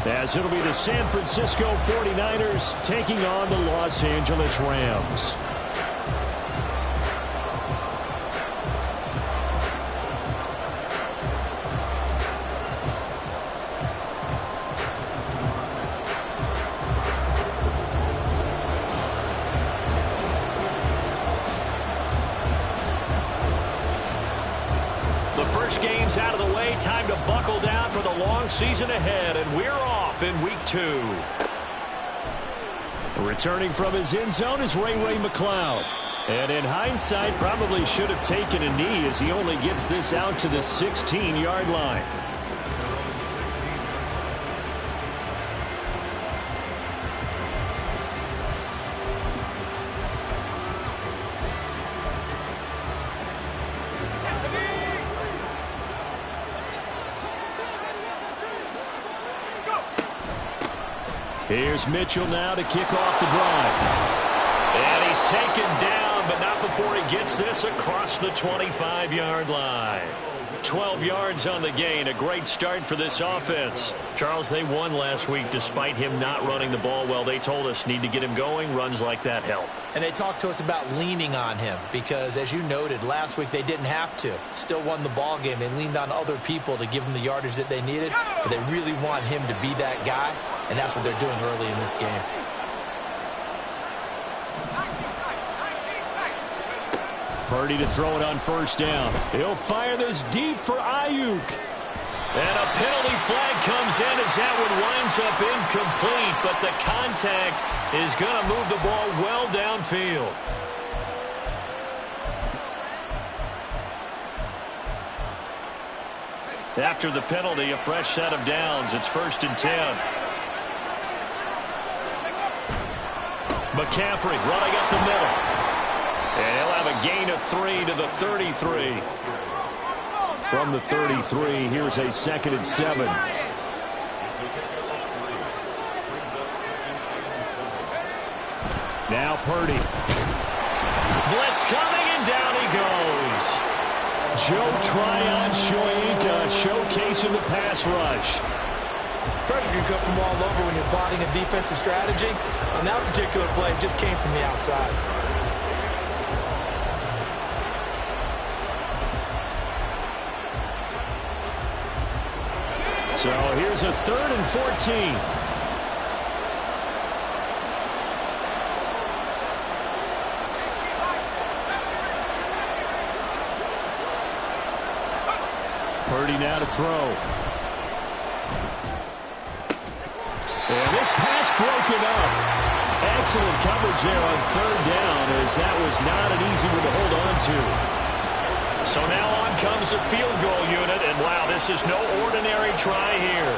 as it'll be the San Francisco 49ers taking on the Los Angeles Rams. Game's out of the way. Time to buckle down for the long season ahead, and we're off in week 2. Returning from his end zone is Ray McCloud. And in hindsight, probably should have taken a knee as he only gets this out to the 16-yard line. Here's Mitchell now to kick off the drive. And he's taken down, but not before he gets this across the 25-yard line. 12 yards on the gain. A great start for this offense. Charles, they won last week despite him not running the ball well. They told us need to get him going. Runs like that help. And they talked to us about leaning on him because, as you noted, last week they didn't have to. Still won the ball game. They leaned on other people to give them the yardage that they needed, but they really want him to be that guy, and that's what they're doing early in this game. Purdy to throw it on first down. He'll fire this deep for Ayuk. And a penalty flag comes in as that one winds up incomplete, but the contact is going to move the ball well downfield. After the penalty, a fresh set of downs. It's 1st and 10. McCaffrey running up the middle. And he'll have a gain of 3 to the 33. From the 33, here's a 2nd and 7. Now Purdy. Blitz coming, and down he goes. Joe Tryon-Shoyinka showcasing the pass rush. Pressure can come from all over when you're plotting a defensive strategy. On that particular play, it just came from the outside. So here's a 3rd and 14. Purdy now to throw. And this pass broken up. Excellent coverage there on 3rd down, as that was not an easy one to hold on to. So now on comes the field goal unit, and wow, this is no ordinary try here.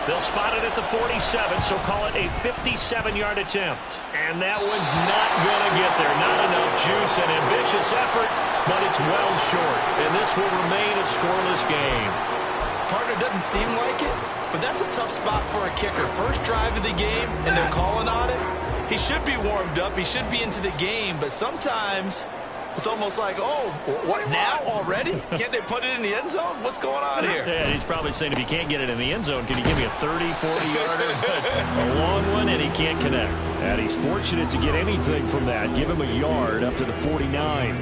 They'll spot it at the 47, so call it a 57-yard attempt. And that one's not going to get there. Not enough juice, an ambitious effort, but it's well short. And this will remain a scoreless game. Partner doesn't seem like it, but that's a tough spot for a kicker. First drive of the game, and they're calling on it. He should be warmed up. He should be into the game, but sometimes it's almost like, oh, what now already? Can't they put it in the end zone? What's going on here? Yeah, he's probably saying if he can't get it in the end zone, can you give me a 30, 40-yarder? A long one, and he can't connect. And he's fortunate to get anything from that. Give him a yard up to the 49.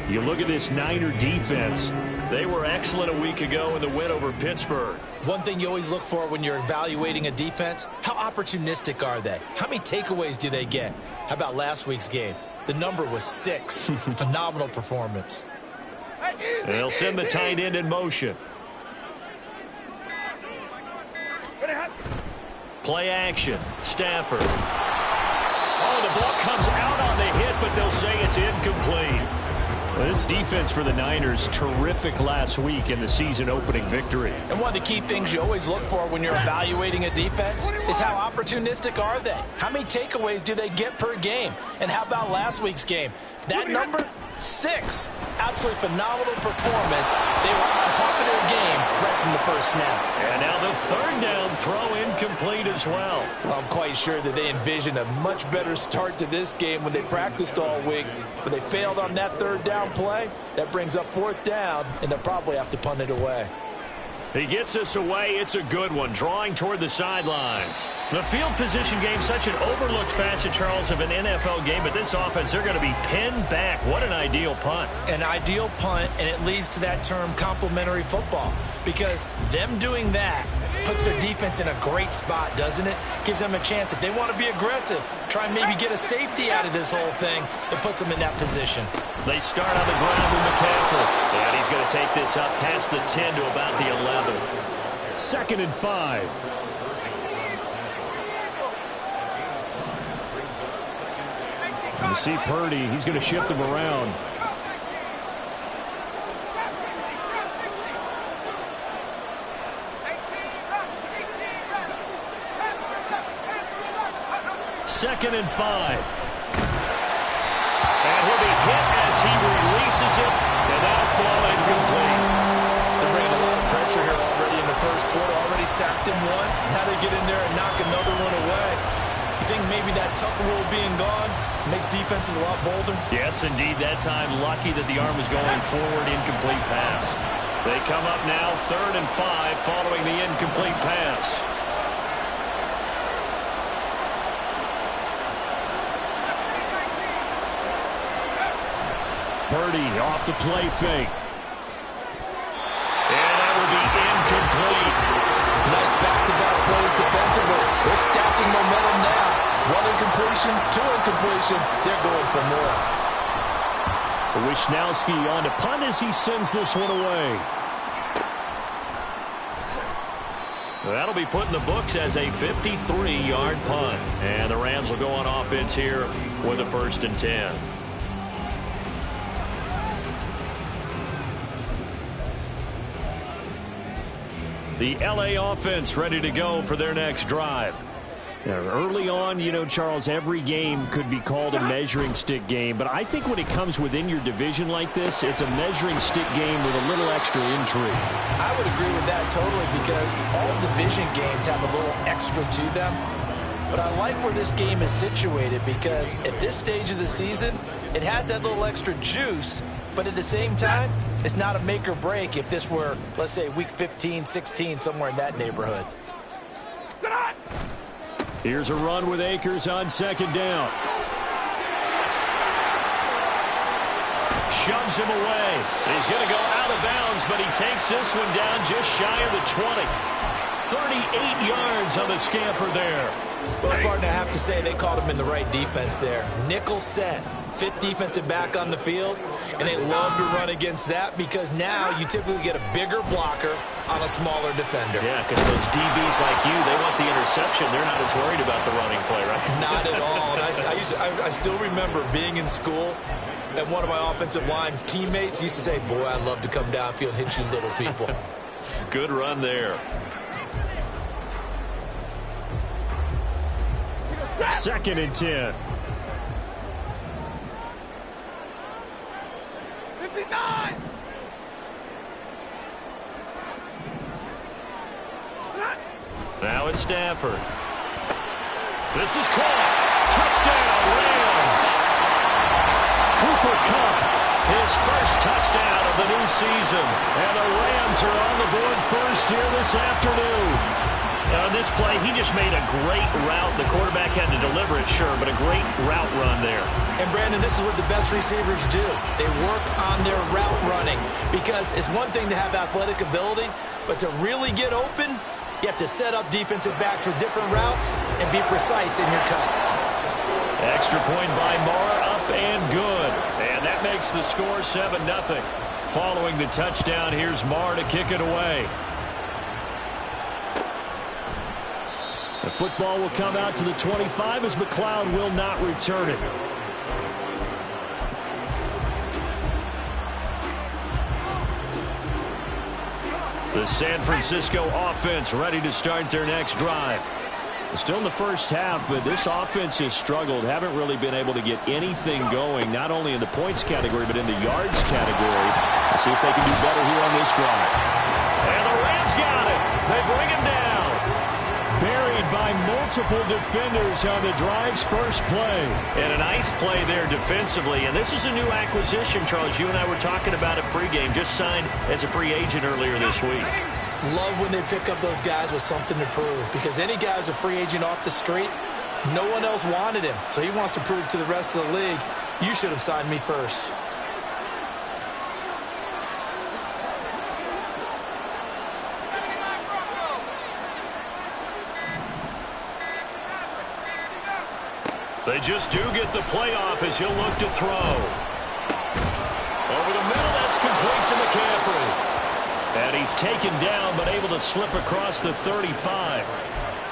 You look at this Niner defense. They were excellent a week ago in the win over Pittsburgh. One thing you always look for when you're evaluating a defense, how opportunistic are they? How many takeaways do they get? How about last week's game? The number was 6. Phenomenal performance. They'll send the tight end in motion. Play action. Stafford. Oh, the ball comes out on the hit, but they'll say it's incomplete. Well, this defense for the Niners, terrific last week in the season-opening victory. And one of the key things you always look for when you're evaluating a defense is how opportunistic are they? How many takeaways do they get per game? And how about last week's game? That number, 6. Absolutely phenomenal performance. They were on top of their game right from the first snap. And now the 3rd down throw incomplete as well. Well, I'm quite sure that they envisioned a much better start to this game when they practiced all week. But they failed on that 3rd down play. That brings up 4th down, and they'll probably have to punt it away. He gets us away. It's a good one, drawing toward the sidelines. The field position game, such an overlooked facet, Charles, of an NFL game, but this offense, they're going to be pinned back. What an ideal punt. An ideal punt, and it leads to that term complementary football, because them doing that puts their defense in a great spot, doesn't it? Gives them a chance. If they want to be aggressive, try and maybe get a safety out of this whole thing, it puts them in that position. They start on the ground with McCaffrey. And he's going to take this up past the 10 to about the 11. 2nd and 5. You see Purdy, he's going to shift him around. Second and 5. And he'll be hit as he releases it. And that'll fall incomplete. They're bringing a lot of pressure here already in the first quarter. Already sacked him once. Now they get in there and knock another one away. You think maybe that Tucker rule being gone makes defenses a lot bolder? Yes, indeed. That time, lucky that the arm was going forward. Incomplete pass. They come up now 3rd and 5 following the incomplete pass. Purdy off the play fake. And that will be incomplete. Nice back-to-back plays defensively. They're stacking momentum now. 1 incompletion, 2 incompletion. They're going for more. Wishnowski on to punt as he sends this one away. That'll be put in the books as a 53-yard punt. And the Rams will go on offense here with a 1st and 10. The L.A. offense ready to go for their next drive. Yeah, early on, you know, Charles, every game could be called a measuring stick game. But I think when it comes within your division like this, it's a measuring stick game with a little extra intrigue. I would agree with that totally, because all division games have a little extra to them. But I like where this game is situated, because at this stage of the season, it has that little extra juice. But at the same time, it's not a make or break if this were, let's say, week 15, 16, somewhere in that neighborhood. Here's a run with Akers on 2nd down. Shoves him away. He's going to go out of bounds, but he takes this one down just shy of the 20. 38 yards on the scamper there. Well, Barton, I have to say they called him in the right defense there. Nickel set. 5th defensive back on the field, and they love to run against that, because now you typically get a bigger blocker on a smaller defender. Yeah, because those DBs like you, they want the interception. They're not as worried about the running play, right? Not at all. And I still remember being in school, and one of my offensive line teammates used to say, boy, I'd love to come downfield and hit you little people. Good run there. 2nd and 10. 59! Now it's Stafford. This is caught. Touchdown, Rams. Cooper Kupp, His first touchdown of the new season. and the Rams are on the board first here this afternoon. On this play, he just made a great route. The quarterback had to deliver it, sure, but a great route run there. And, Brandon, this is what the best receivers do. They work on their route running, because it's one thing to have athletic ability, but to really get open, you have to set up defensive backs for different routes and be precise in your cuts. Extra point by Marr, up and good. And that makes the score 7-0. Following the touchdown, here's Marr to kick it away. The football will come out to the 25 as McLeod will not return it. The San Francisco offense ready to start their next drive. Still in the first half, but this offense has struggled. Haven't really been able to get anything going, not only in the points category, but in the yards category. Let's see if they can do better here on this drive. And the Rams got it. They bring him down. Buried by multiple defenders on the drive's first play. And a nice play there defensively. And this is a new acquisition, Charles. You and I were talking about it pregame. Just signed as a free agent earlier this week. Love when they pick up those guys with something to prove, because any guy who's a free agent off the street, no one else wanted him. So he wants to prove to the rest of the league, you should have signed me first. They just do get the playoff as he'll look to throw. Over the middle, that's complete to McCaffrey. And he's taken down, but able to slip across the 35.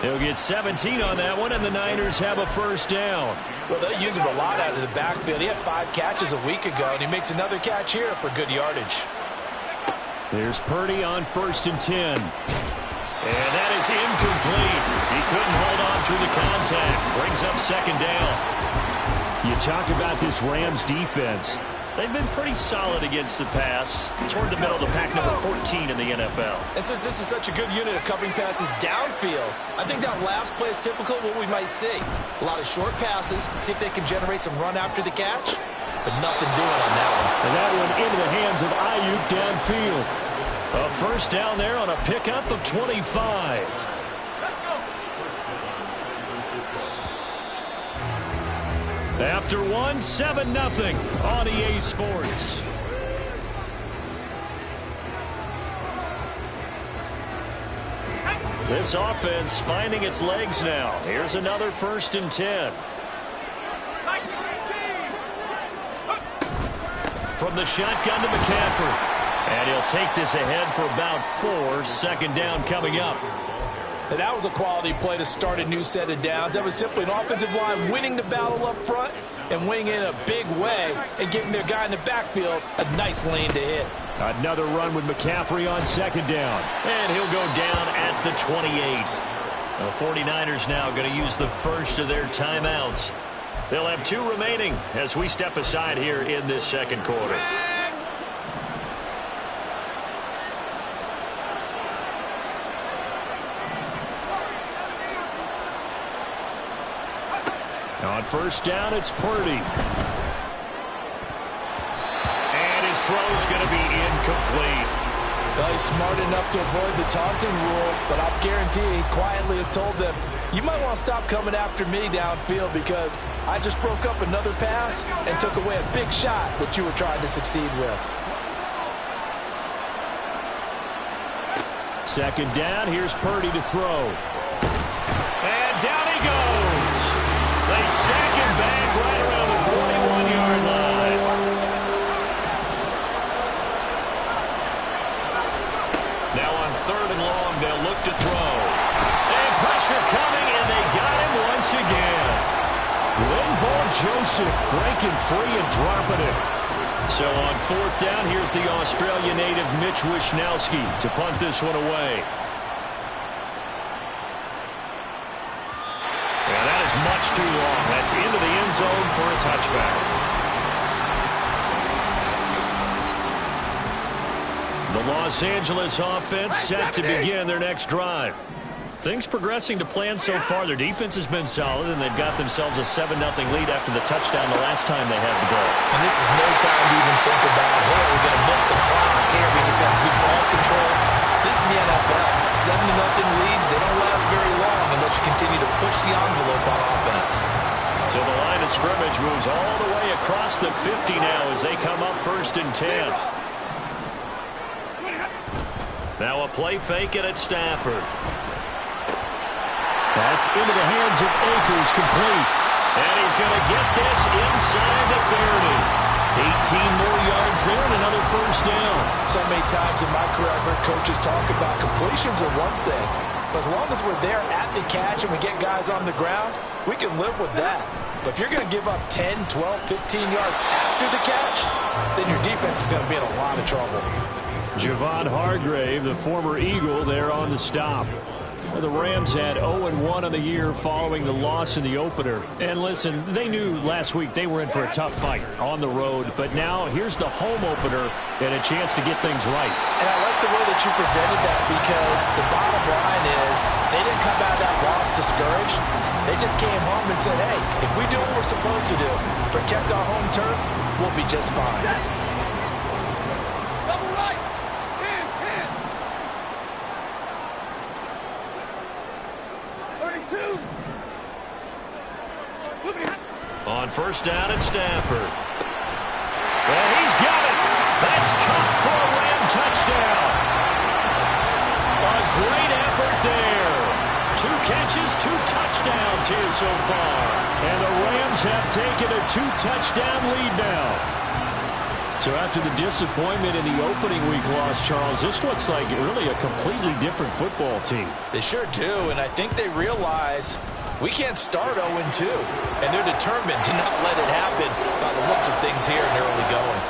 He'll get 17 on that one, and the Niners have a first down. Well, they use him a lot out of the backfield. He had 5 catches a week ago, and he makes another catch here for good yardage. Here's Purdy on 1st and 10. And that is incomplete. He couldn't hold on through the contact. Brings up 2nd down. You talk about this Rams defense. They've been pretty solid against the pass. Toward the middle of the pack, number 14 in the NFL. And since this is such a good unit of covering passes downfield, I think that last play is typical of what we might see. A lot of short passes, see if they can generate some run after the catch, but nothing doing on that one. And that one into the hands of Ayuk downfield. A first down there on a pickup of 25. After 1, 7-0 on EA Sports. This offense finding its legs now. Here's another 1st and 10. From the shotgun to McCaffrey. And he'll take this ahead for about 4. 2nd down coming up. And that was a quality play to start a new set of downs. That was simply an offensive line winning the battle up front and winning in a big way and giving their guy in the backfield a nice lane to hit. Another run with McCaffrey on 2nd down. And he'll go down at the 28. The 49ers now going to use the first of their timeouts. They'll have 2 remaining as we step aside here in this 2nd quarter. On 1st down, it's Purdy. And his throw's going to be incomplete. Well, he's smart enough to avoid the taunting rule, but I guarantee he quietly has told them, you might want to stop coming after me downfield because I just broke up another pass and took away a big shot that you were trying to succeed with. 2nd down, here's Purdy to throw. And down he goes. They sack him back right around the 41-yard line. Now on 3rd and long, they'll look to throw. And pressure coming, and they got him once again. Linval Joseph breaking free and dropping it. So on 4th down, here's the Australia native Mitch Wishnowski to punt this one away. Much too long. That's into the end zone for a touchback. The Los Angeles offense set to begin their next drive. Things progressing to plan so far. Their defense has been solid, and they've got themselves a 7-0 lead after the touchdown the last time they had the ball. And this is no time to even think about, hey, we're going to milk the clock here. We just have good ball control. This is the NFL. 7-0 leads, they don't last very long unless you continue to push the envelope on offense. So the line of scrimmage moves all the way across the 50 now as they come up 1st and 10. Now a play fake it at Stafford. That's into the hands of Akers, complete. And he's going to get this inside the 30. 18 more yards there and another first down. So many times in my career I've heard coaches talk about completions are one thing, but as long as we're there at the catch and we get guys on the ground, we can live with that. But if you're going to give up 10, 12, 15 yards after the catch, then your defense is going to be in a lot of trouble. Javon Hargrave, the former Eagle, there on the stop. Well, the Rams had 0-1 on the year following the loss in the opener. And listen, they knew last week they were in for a tough fight on the road. But now here's the home opener and a chance to get things right. And I like the way that you presented that because the bottom line is they didn't come out of that loss discouraged. They just came home and said, hey, if we do what we're supposed to do, protect our home turf, we'll be just fine. On first down at Stafford. Well, he's got it. That's caught for a Ram touchdown. A great effort there. 2 catches, 2 touchdowns here so far. And the Rams have taken a 2-touchdown lead now. So after the disappointment in the opening week loss, Charles, this looks like really a completely different football team. They sure do, and I think they realize we can't start 0-2, and they're determined to not let it happen by the looks of things here in early going.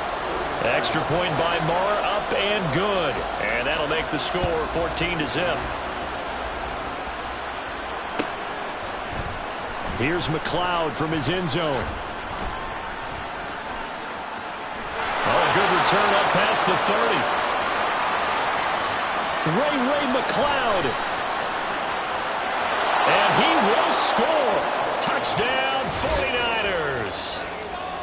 Extra point by Marr, up and good. And that'll make the score 14-0. Here's McLeod from his end zone. Oh, good return up past the 30. Ray McLeod. And he will score. Touchdown, 49ers.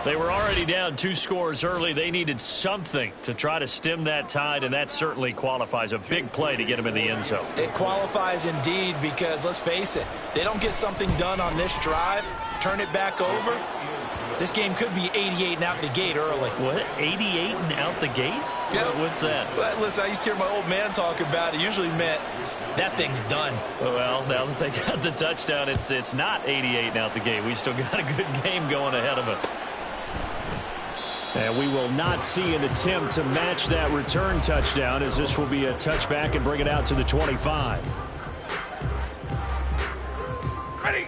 They were already down 2 scores early. They needed something to try to stem that tide, and that certainly qualifies. A big play to get them in the end zone. It qualifies indeed because, let's face it, they don't get something done on this drive, turn it back over, this game could be 88 and out the gate early. What? 88 and out the gate? Yeah. What's that? But listen, I used to hear my old man talk about it. Usually meant that thing's done. Well, now that they got the touchdown, it's not 88 and out the gate. We still got a good game going ahead of us. And we will not see an attempt to match that return touchdown, as this will be a touchback and bring it out to the 25. Ready.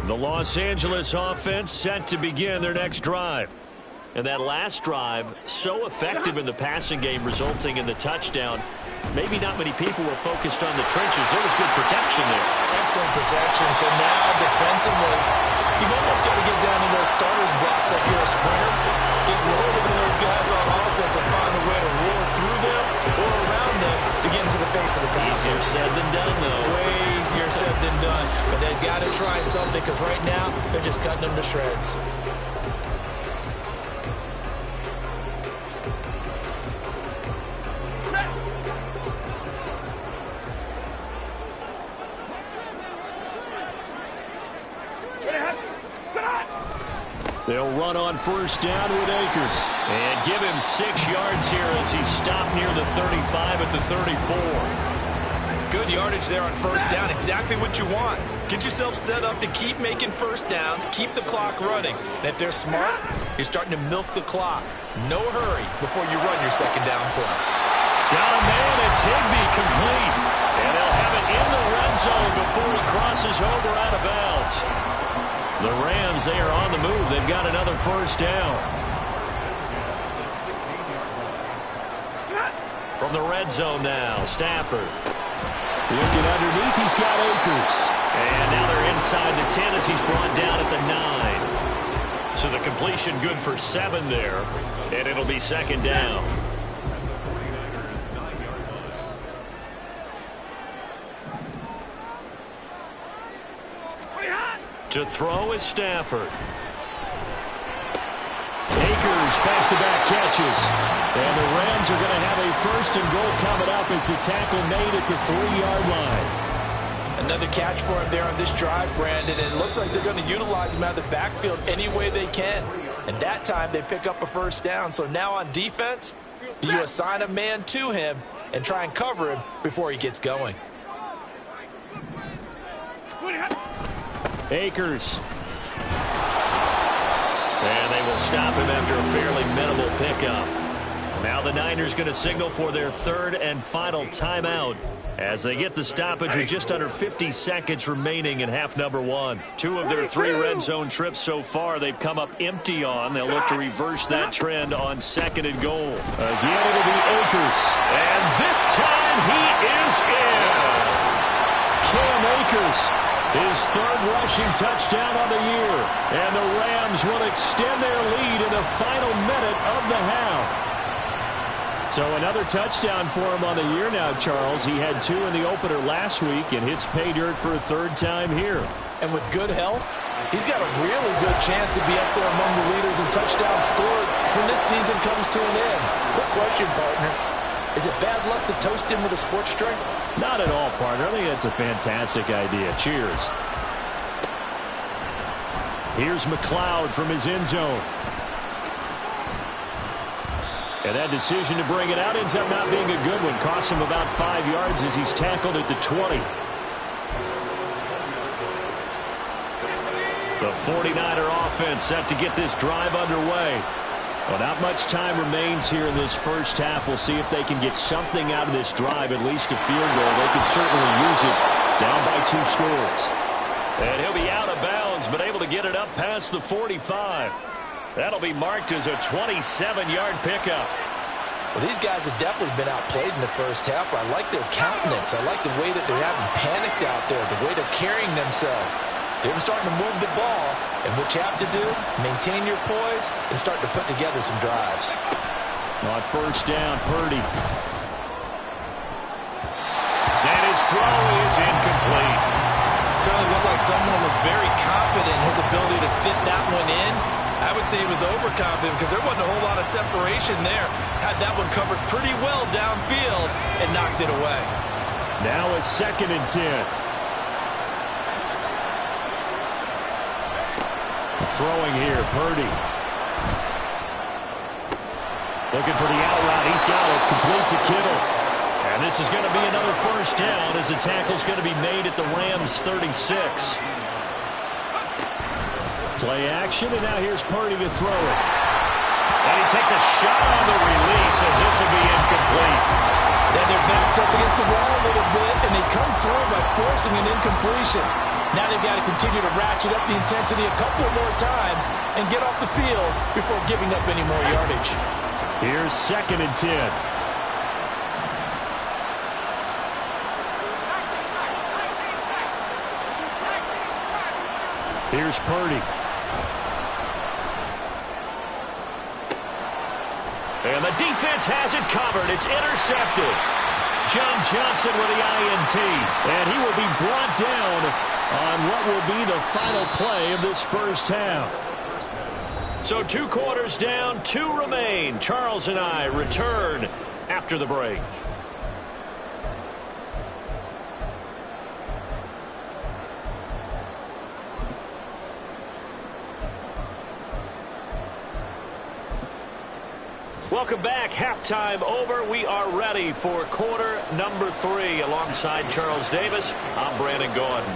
The Los Angeles offense set to begin their next drive. And that last drive, so effective in the passing game, resulting in the touchdown. Maybe not many people were focused on the trenches. There was good protection there. Excellent protection. So now defensively, you've almost got to get down to those starters blocks like you're a sprinter. Get lower than those guys on offense and find a way to roar through them or around them to get into the face of the passer. Easier said than done, though. Way easier said than done. But they've got to try something because right now they're just cutting them to shreds. They'll run on first down with Akers. And give him 6 yards here as he stopped near the 35 at the 34. Good yardage there on first down. Exactly what you want. Get yourself set up to keep making first downs, keep the clock running. And if they're smart, you're starting to milk the clock. No hurry before you run your second down play. Got a man. It's Higbee complete. And they'll have it in the red zone before he crosses over out of bounds. The Rams, they are on the move. They've got another first down. From the red zone now, Stafford. Looking underneath, he's got Akers. And now they're inside the 10 as he's brought down at the 9. So the completion good for 7 there. And it'll be second down. To throw is Stafford. Akers back-to-back catches. And the Rams are going to have a first and goal coming up as the tackle made at the 3-yard line. Another catch for him there on this drive, Brandon. And it looks like they're going to utilize him out of the backfield any way they can. And that time they pick up a first down. So now on defense, do you assign a man to him and try and cover him before he gets going? Akers. And they will stop him after a fairly minimal pickup. Now the Niners going to signal for their 3rd and final timeout as they get the stoppage with just under 50 seconds remaining in half number 1. 2 of their 3 red zone trips so far they've come up empty on. They'll look to reverse that trend on 2nd and goal. Again, it'll be Akers. And this time he is in. Cam Akers. His 3rd rushing touchdown on the year. And the Rams will extend their lead in the final minute of the half. So another touchdown for him on the year now, Charles. He had 2 in the opener last week and hits pay dirt for a 3rd time here. And with good health, he's got a really good chance to be up there among the leaders in touchdowns scored when this season comes to an end. Quick question, partner. Is it bad luck to toast him with a sports drink? Not at all, partner. I think that's a fantastic idea. Cheers. Here's McLeod from his end zone. And that decision to bring it out ends up not being a good one. Costs him about 5 yards as he's tackled at the 20. The 49er offense set to get this drive underway. Well, not much time remains here in this first half. We'll see if they can get something out of this drive, at least a field goal. They can certainly use it down by 2 scores. And he'll be out of bounds, but able to get it up past the 45. That'll be marked as a 27-yard pickup. Well, these guys have definitely been outplayed in the first half. I like their countenance. I like the way that they're having panicked out there, the way they're carrying themselves. They're starting to move the ball, and what you have to do, maintain your poise and start to put together some drives. On first down, Purdy. And his throw is incomplete. Certainly looked like someone was very confident in his ability to fit that one in. I would say he was overconfident because there wasn't a whole lot of separation there. Had that one covered pretty well downfield and knocked it away. Now a 2nd and 10. Throwing here, Purdy. Looking for the out route. He's got it. Complete to Kittle. And this is going to be another first down as the tackle's going to be made at the Rams' 36. Play action, and now here's Purdy to throw it. And he takes a shot on the release as this will be incomplete. Then their backs up against the wall a little bit, and they come through by forcing an incompletion. Now they've got to continue to ratchet up the intensity a couple more times and get off the field before giving up any more yardage. Here's 2nd and 10. Here's Purdy. And the defense has it covered. It's intercepted. John Johnson with the INT. And he will be brought down on what will be the final play of this first half. So 2 quarters down, 2 remain. Charles and I return after the break. Welcome back. Halftime over. We are ready for quarter number 3. Alongside Charles Davis, I'm Brandon Gordon.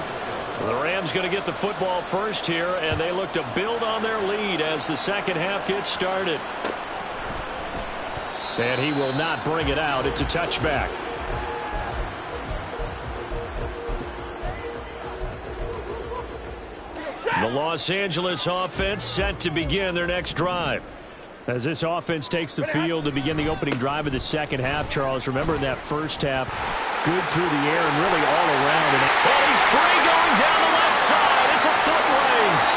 The Rams going to get the football first here, and they look to build on their lead as the second half gets started. And he will not bring it out. It's a touchback. The Los Angeles offense set to begin their next drive. As this offense takes the field to begin the opening drive of the second half, Charles, remember in that first half, good through the air and really all around. And he's free going down the left side. It's a foot race.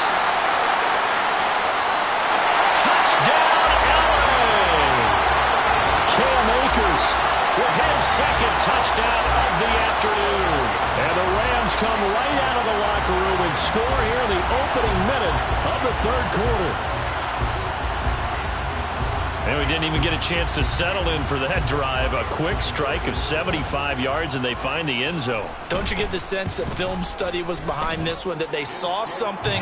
Touchdown, LA. Cam Akers with his 2nd touchdown of the afternoon. And the Rams come right out of the locker room and score here in the opening minute of the 3rd quarter. And we didn't even get a chance to settle in for that drive. A quick strike of 75 yards, and they find the end zone. Don't you get the sense that film study was behind this one, that they saw something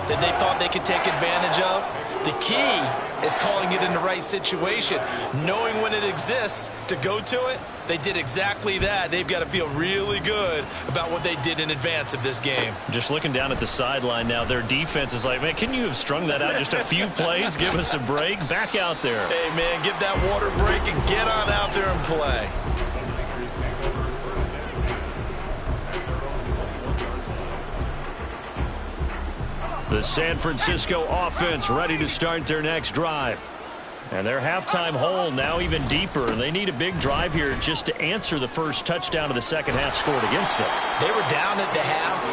that they thought they could take advantage of? The key is calling it in the right situation, knowing when it exists to go to it. They did exactly that. They've got to feel really good about what they did in advance of this game. Just looking down at the sideline now, their defense is like, man, can you have strung that out just a few plays? Give us a break. Back out there. Hey, man, give that water break and get on out there and play. The San Francisco offense ready to start their next drive. And their halftime hole now even deeper. They need a big drive here just to answer the first touchdown of the second half scored against them. They were down at the half.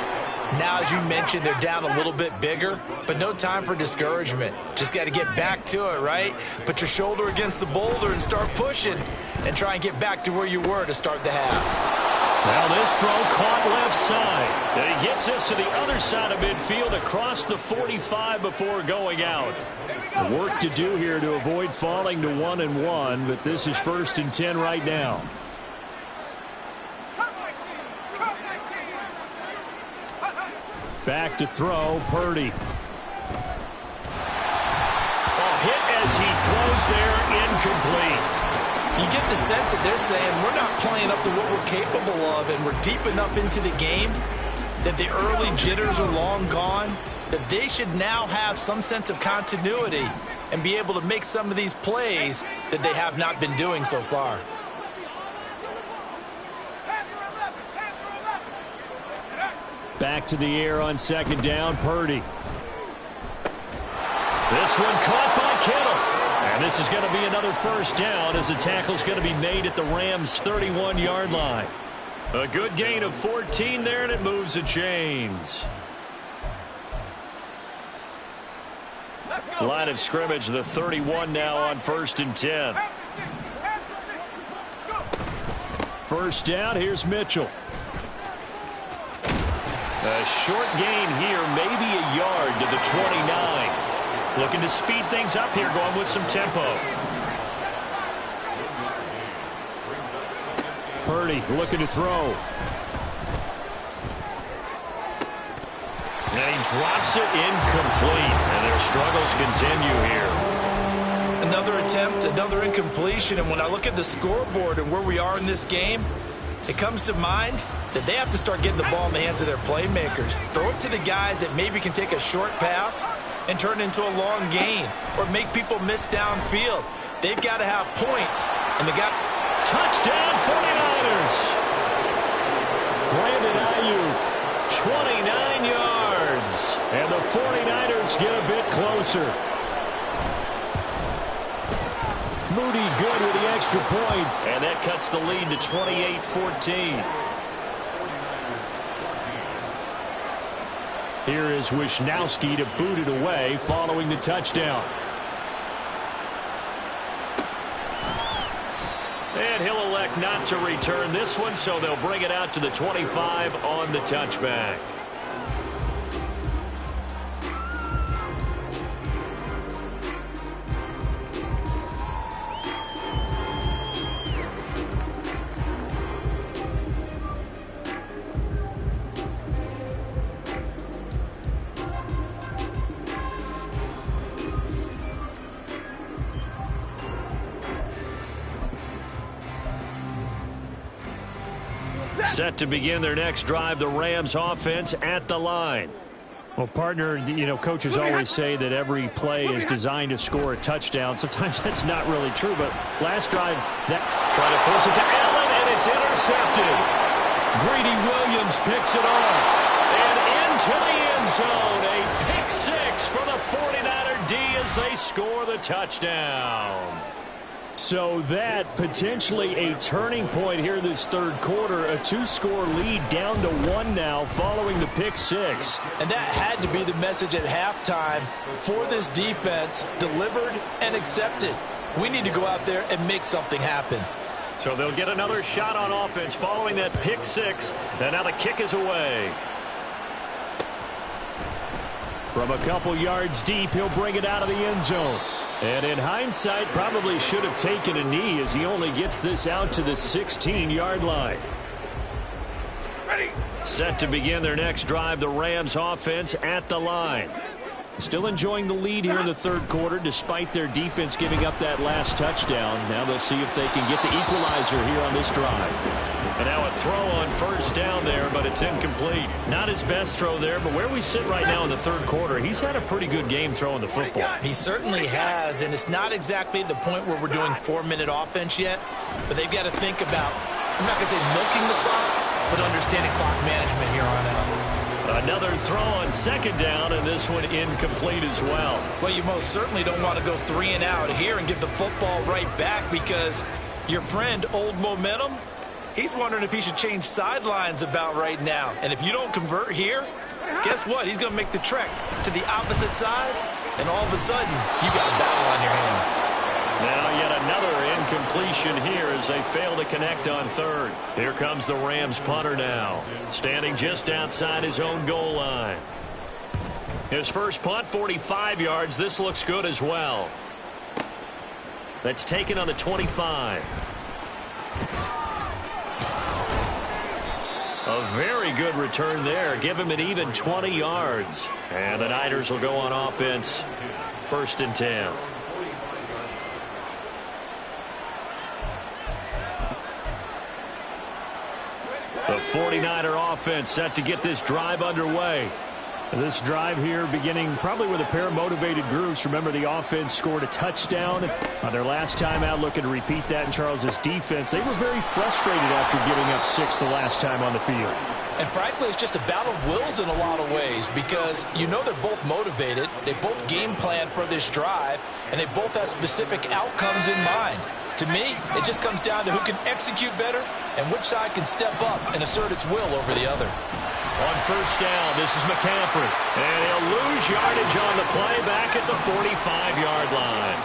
Now, as you mentioned, they're down a little bit bigger, but no time for discouragement. Just got to get back to it, right? Put your shoulder against the boulder and start pushing and try and get back to where you were to start the half. Now this throw caught left side. And he gets us to the other side of midfield across the 45 before going out. Work to do here to avoid falling to 1-1, but this is 1st and 10 right now. Back to throw, Purdy. Hit as he throws there, incomplete. You get the sense that they're saying we're not playing up to what we're capable of, and we're deep enough into the game that the early jitters are long gone, that they should now have some sense of continuity and be able to make some of these plays that they have not been doing so far. Back to the air on second down, Purdy. This one caught by Kittle. And this is going to be another first down as the tackle's going to be made at the Rams' 31-yard line. A good gain of 14 there, and it moves the chains. Line of scrimmage, the 31 now on 1st and 10. First down, here's Mitchell. A short gain here, maybe a yard to the 29. Looking to speed things up here, going with some tempo. Purdy looking to throw. And he drops it incomplete. And their struggles continue here. Another attempt, another incompletion. And when I look at the scoreboard and where we are in this game, it comes to mind that they have to start getting the ball in the hands of their playmakers. Throw it to the guys that maybe can take a short pass and turn it into a long gain or make people miss downfield. They've got to have points. And they got touchdown 49ers. Brandon Ayuk, 29 yards. And the 49ers get a bit closer. Moody good with the extra point. And that cuts the lead to 28-14. Here is Wisnowski to boot it away following the touchdown. And he'll elect not to return this one, so they'll bring it out to the 25 on the touchback. Set to begin their next drive, the Rams offense at the line. Well, partner, you know, coaches always say that every play is designed to score a touchdown. Sometimes that's not really true, but last drive, that try to force it to Allen, and it's intercepted. Greedy Williams picks it off. And into the end zone, a pick six for the 49er D as they score the touchdown. So that potentially a turning point here this third quarter. A two-score lead down to one now following the pick six. And that had to be the message at halftime for this defense, delivered and accepted. We need to go out there and make something happen. So they'll get another shot on offense following that pick six. And now the kick is away. From a couple yards deep, he'll bring it out of the end zone. And in hindsight, probably should have taken a knee as he only gets this out to the 16-yard line. Ready. Set to begin their next drive, the Rams offense at the line. Still enjoying the lead here in the third quarter despite their defense giving up that last touchdown. Now they'll see if they can get the equalizer here on this drive. And now a throw on first down there, but it's incomplete. Not his best throw there, but where we sit right now in the third quarter, he's had a pretty good game throwing the football. He certainly has, and it's not exactly at the point where we're doing 4-minute offense yet, but they've got to think about, I'm not going to say milking the clock, but understanding clock management here on out. Another throw on second down, and this one incomplete as well. Well, you most certainly don't want to go 3 and out here and get the football right back because your friend, Old Momentum, he's wondering if he should change sidelines about right now. And if you don't convert here, guess what? He's going to make the trek to the opposite side, and all of a sudden, you got a battle on your hands. Now yet another incompletion here as they fail to connect on third. Here comes the Rams punter now, standing just outside his own goal line. His first punt, 45 yards. This looks good as well. That's taken on the 25. A very good return there. Give him an even 20 yards. And the Niners will go on offense. 1st and 10. The 49er offense set to get this drive underway. This drive here beginning probably with a pair of motivated groups. Remember, the offense scored a touchdown on their last time out, looking to repeat that in Charles's defense. They were very frustrated after giving up 6 the last time on the field. And frankly, it's just a battle of wills in a lot of ways because you know they're both motivated. They both game plan for this drive, and they both have specific outcomes in mind. To me, it just comes down to who can execute better and which side can step up and assert its will over the other. On 1st down, this is McCaffrey. And he'll lose yardage on the play back at the 45-yard line.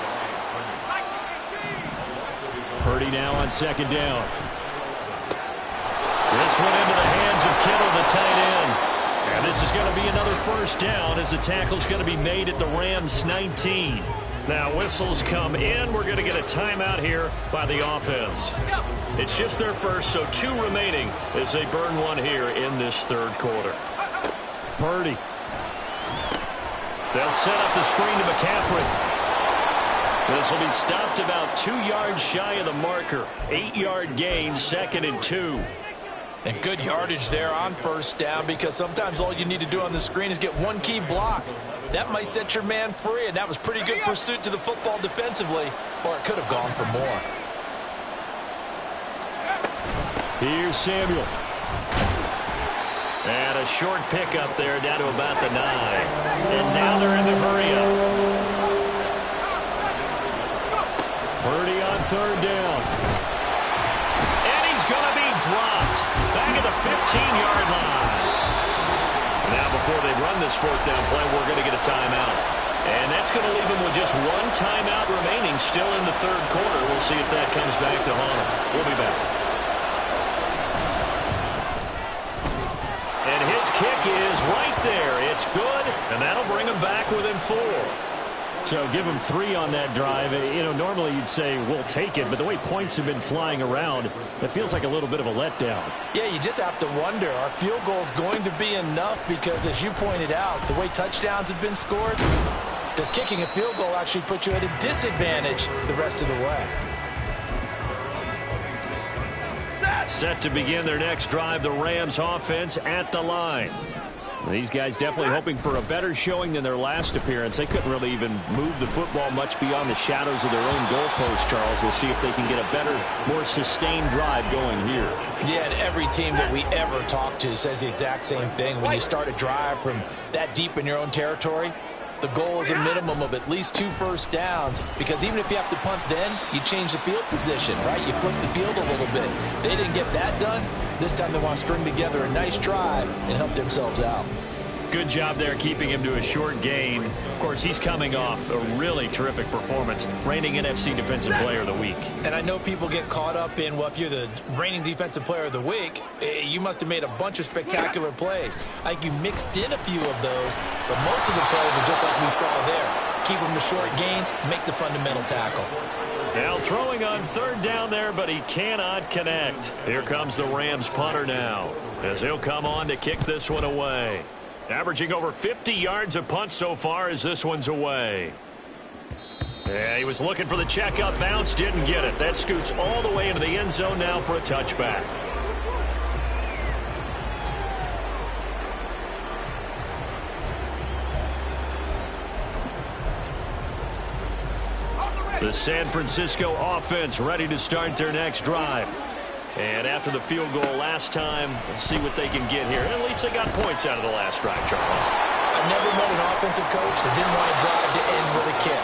Purdy now on 2nd down. This one into the hands of Kittle, the tight end. And this is going to be another 1st down as the tackle's going to be made at the Rams' 19. Now whistles come in. We're going to get a timeout here by the offense. It's just their first, so 2 remaining as they burn one here in this 3rd quarter. Purdy. They'll set up the screen to McCaffrey. This will be stopped about 2 yards shy of the marker. 8-yard gain, 2nd and 2. And good yardage there on 1st down because sometimes all you need to do on the screen is get one key block. That might set your man free, and that was pretty good pursuit to the football defensively, or it could have gone for more. Here's Samuel. And a short pickup there down to about the 9. And now they're in the hurry up. Purdy on 3rd down. And he's going to be dropped back at the 15-yard line. Now, before they run this 4th down play, we're going to get a timeout. And that's going to leave them with just 1 timeout remaining still in the 3rd quarter. We'll see if that comes back to haunt them. We'll be back. And his kick is right there. It's good, and that'll bring them back within 4. So give them 3 on that drive. You know, normally you'd say we'll take it, but the way points have been flying around, it feels like a little bit of a letdown. Yeah, you just have to wonder, are field goals going to be enough? Because as you pointed out, the way touchdowns have been scored, does kicking a field goal actually put you at a disadvantage the rest of the way? Set to begin their next drive, the Rams offense at the line. These guys definitely hoping for a better showing than their last appearance. They couldn't really even move the football much beyond the shadows of their own goalpost, Charles. We'll see if they can get a better, more sustained drive going here. Yeah, and every team that we ever talk to says the exact same thing. When you start a drive from that deep in your own territory, the goal is a minimum of at least 2 1st downs, because even if you have to punt then, you change the field position, right? You flip the field a little bit. They didn't get that done. This time they want to string together a nice drive and help themselves out. Good job there keeping him to a short gain. Of course, he's coming off a really terrific performance, reigning NFC Defensive Player of the Week. And I know people get caught up in, well, if you're the reigning Defensive Player of the Week, you must have made a bunch of spectacular plays. I think you mixed in a few of those, but most of the plays are just like we saw there. Keep them to short gains, make the fundamental tackle. Now throwing on 3rd down there, but he cannot connect. Here comes the Rams punter now, as he'll come on to kick this one away. Averaging over 50 yards a punt so far as this one's away. Yeah, he was looking for the checkup bounce, didn't get it. That scoots all the way into the end zone now for a touchback. The San Francisco offense ready to start their next drive. And after the field goal last time, we'll see what they can get here. At least they got points out of the last drive, Charles. I've never met an offensive coach that didn't want to drive to end with a kick.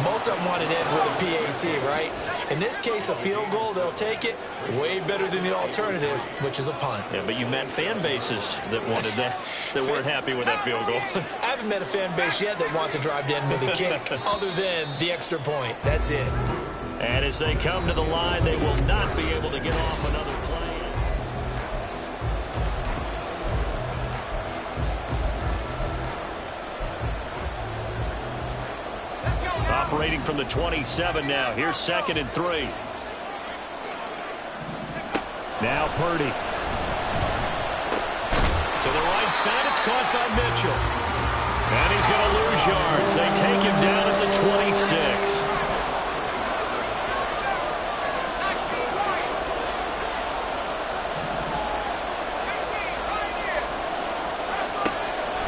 Most of them want to end with a PAT, right? In this case, a field goal, they'll take it. Way better than the alternative, which is a punt. Yeah, but you met fan bases that wanted that, that weren't happy with that field goal. I haven't met a fan base yet that wants to drive to end with a kick, other than the extra point. That's it. And as they come to the line, they will not be able to get off another play. Operating from the 27 now. Here's 2nd and 3. Now Purdy. To the right side, it's caught by Mitchell. And he's going to lose yards. They take him down at the 26.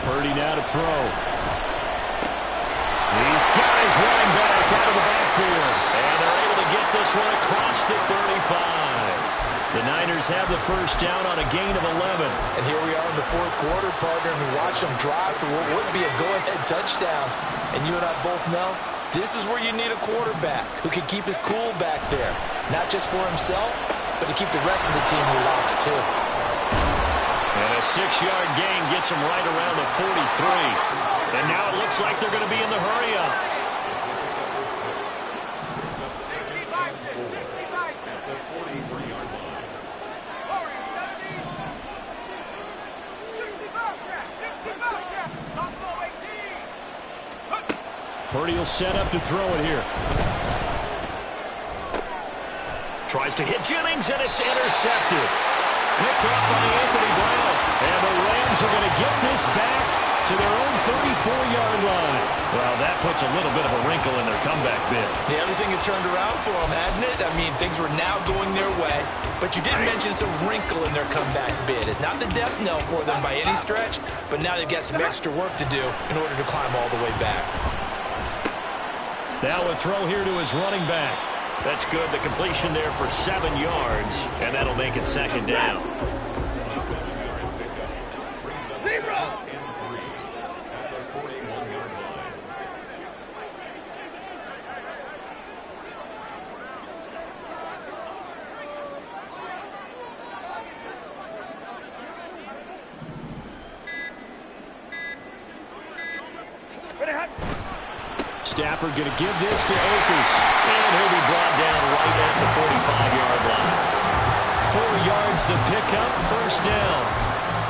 Purdy now to throw. He's got his running back out of the backfield. And they're able to get this one across the 35. The Niners have the first down on a gain of 11. And here we are in the fourth quarter, partner, and we watch them drive for what would be a go-ahead touchdown. And you and I both know this is where you need a quarterback who can keep his cool back there. Not just for himself, but to keep the rest of the team relaxed, too. And a 6-yard gain gets them right around the 43. And now it looks like they're going to be in the hurry-up. Purdy will set up to throw it here. Tries to hit Jennings, and it's intercepted. Picked off by Anthony Brown. And the Rams are going to get this back to their own 34-yard line. Well, that puts a little bit of a wrinkle in their comeback bid. Yeah, everything had turned around for them, hadn't it? I mean, things were now going their way. But you did mention it's a wrinkle in their comeback bid. It's not the death knell for them by any stretch, but now they've got some extra work to do in order to climb all the way back. Now a throw here to his running back. That's good. The completion there for 7 yards, and that'll make it second down. Stafford going to give this to Akers. And he'll be brought down right at the 45-yard line. 4 yards the pickup, first down.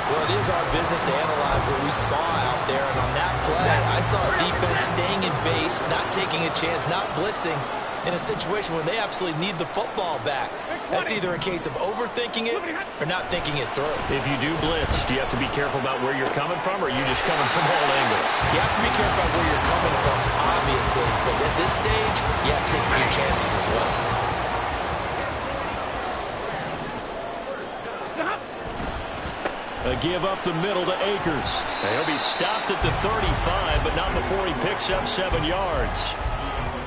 Well, it is our business to analyze what we saw out there. And on that play, I saw a defense staying in base, not taking a chance, not blitzing in a situation where they absolutely need the football back. That's either a case of overthinking it or not thinking it through. If you do blitz, do you have to be careful about where you're coming from, or are you just coming from all angles? You have to be careful about where you're coming from, obviously. But at this stage, you have to take a few chances as well. A give up the middle to Akers. And he'll be stopped at the 35, but not before he picks up 7 yards.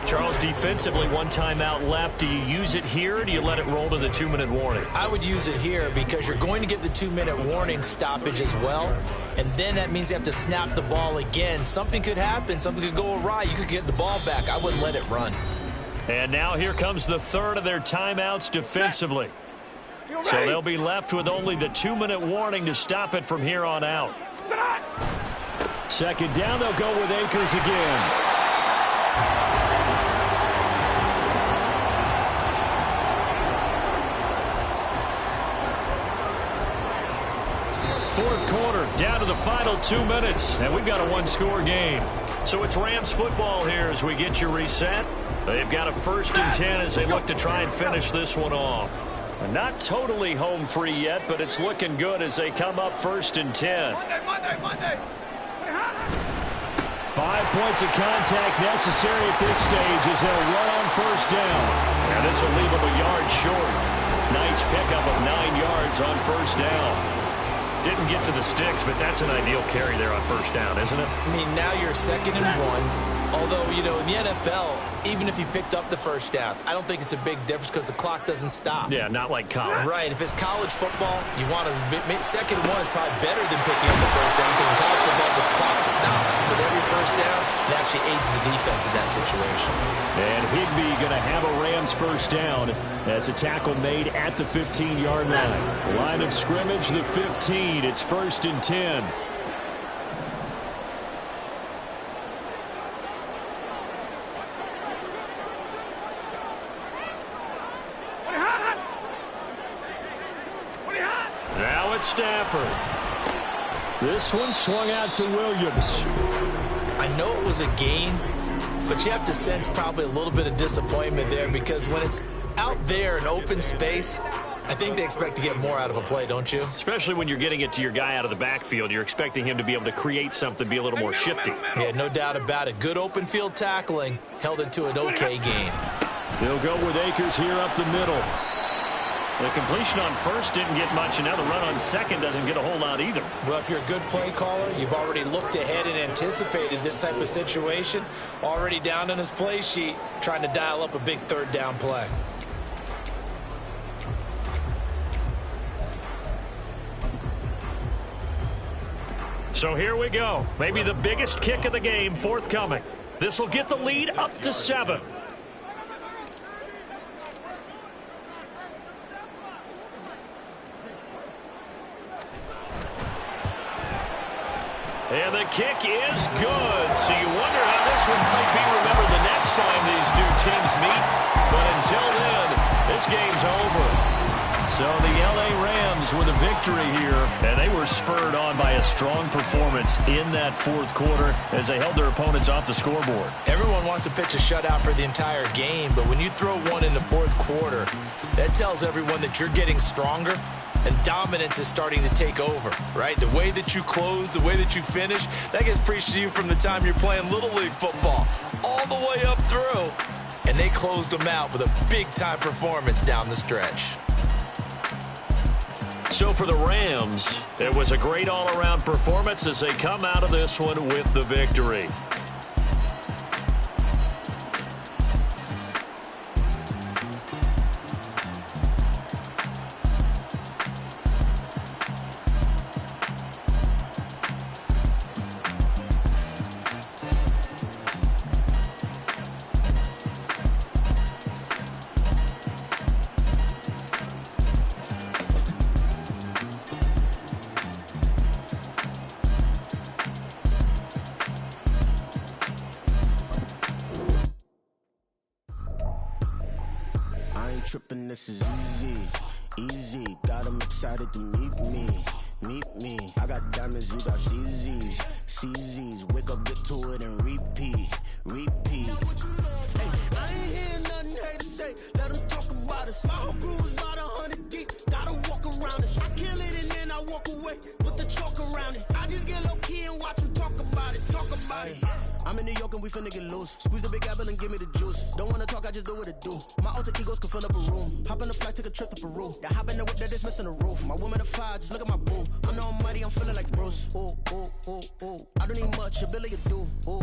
Charles, defensively, 1 timeout left. Do you use it here, or do you let it roll to the 2-minute warning? I would use it here because you're going to get the 2-minute warning stoppage as well. And then that means you have to snap the ball again. Something could happen. Something could go awry. You could get the ball back. I wouldn't let it run. And now here comes the third of their timeouts defensively. So they'll be left with only the 2-minute warning to stop it from here on out. Second down, they'll go with Akers again. Fourth quarter, down to the final 2 minutes, and we've got a 1-score game. So it's Rams football here as we get you reset. They've got a 1st and 10 as they look to try and finish this one off. Not totally home free yet, but it's looking good as they come up 1st and 10. Monday. 5 points of contact necessary at this stage as they'll run on 1st down. And this will leave them a yard short. Nice pickup of 9 yards on 1st down. Didn't get to the sticks, but that's an ideal carry there on 1st down, isn't it? I mean, now you're 2nd and 1. Although, you know, in the NFL, even if you picked up the 1st down, I don't think it's a big difference because the clock doesn't stop. Yeah, not like college. Right. If it's college football, you want to 2nd and 1 is probably better than picking up the 1st down because in college football, the clock stops with every 1st down. It actually aids the defense in that situation. And Higbee going to have a Rams 1st down as a tackle made at the 15-yard line. Line of scrimmage, the 15. It's 1st and 10. Now it's Stafford. This one swung out to Williams. I know it was a gain, but you have to sense probably a little bit of disappointment there because when it's out there in open space, I think they expect to get more out of a play, don't you? Especially when you're getting it to your guy out of the backfield. You're expecting him to be able to create something, be a little more shifty. Yeah, no doubt about it. Good open field tackling. Held it to an okay game. They'll go with Akers here up the middle. The completion on first didn't get much, and now the run on second doesn't get a whole lot either. Well, if you're a good play caller, you've already looked ahead and anticipated this type of situation. Already down on his play sheet, trying to dial up a big third down play. So here we go. Maybe the biggest kick of the game forthcoming. This will get the lead up to 7. And the kick is good. So you wonder how this one might be remembered the next time these two teams meet. But until then, this game's over. So the L.A. Rams with a victory here, and they were spurred on by a strong performance in that fourth quarter as they held their opponents off the scoreboard. Everyone wants to pitch a shutout for the entire game, but when you throw one in the fourth quarter, that tells everyone that you're getting stronger and dominance is starting to take over, right? The way that you close, the way that you finish, that gets preached to you from the time you're playing Little League football all the way up through, and they closed them out with a big-time performance down the stretch. So for the Rams, it was a great all-around performance as they come out of this one with the victory. Tripping, this is easy, got them excited to meet me, I got diamonds, you got CZs, wake up, get to it and repeat, hey, I ain't hearing nothing hate to say, let them talk about it, my whole crew is about 100 deep, gotta walk around it, I kill it and then I walk away, put the chalk around it, I just get low key and watch them talk about it, I'm in New York and we finna get loose. Squeeze the big apple and give me the juice. Don't wanna talk, I just do what it do. My alter egos can fill up a room. Hop on the flight, take a trip to Peru. That hop in the whip that is missing the roof. My woman a fire, just look at my boo. I'm no money, I'm feeling like Bruce. Ooh. I don't need much, ability to do. Ooh.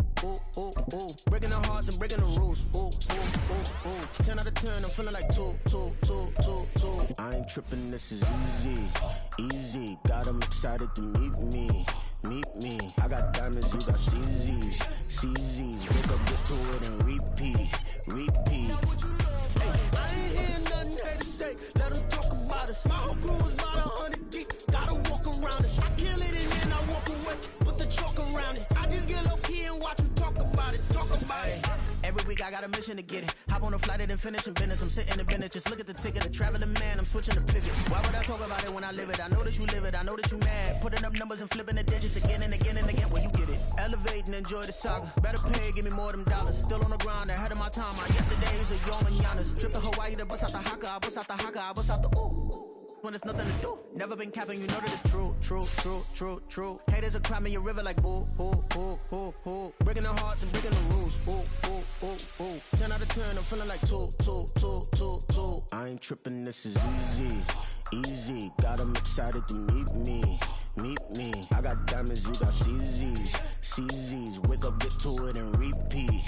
Breaking the hearts and breaking the rules. Ooh. 10 out of 10, I'm feeling like two. I ain't tripping, this is easy. Got them excited to meet me. I got diamonds, you got CZs, wake up, get to it and repeat, hey, I ain't hearing nothing hate to say, let them talk about it, my whole crew is about 100 deep, gotta walk around it, I kill it and then I walk away, put the chalk around it, I just get low key and watch them talk about it. Every week I got a mission to get it. Hop on a flight and then finish in business. I'm sitting in business, just look at the ticket. A traveling man, I'm switching the pivot. Why would I talk about it when I live it? I know that you live it, I know that you mad. Putting up numbers and flipping the digits again and again and again. Well, you get it. Elevate and enjoy the saga. Better pay, give me more than dollars. Still on the ground, ahead of my time. My yesterdays are your mananas. Trip to Hawaii to bust out the haka. I bust out the haka, I bust out the ooh. When there's nothing to do. Never been capping, you know that it's true. Haters are climbing your river like boo. Breaking the hearts and breaking the rules. Ooh. 10 out of 10, I'm feeling like two. I ain't tripping, this is easy. Got them excited to meet me. I got diamonds, you got CZs, wake up, get to it and repeat.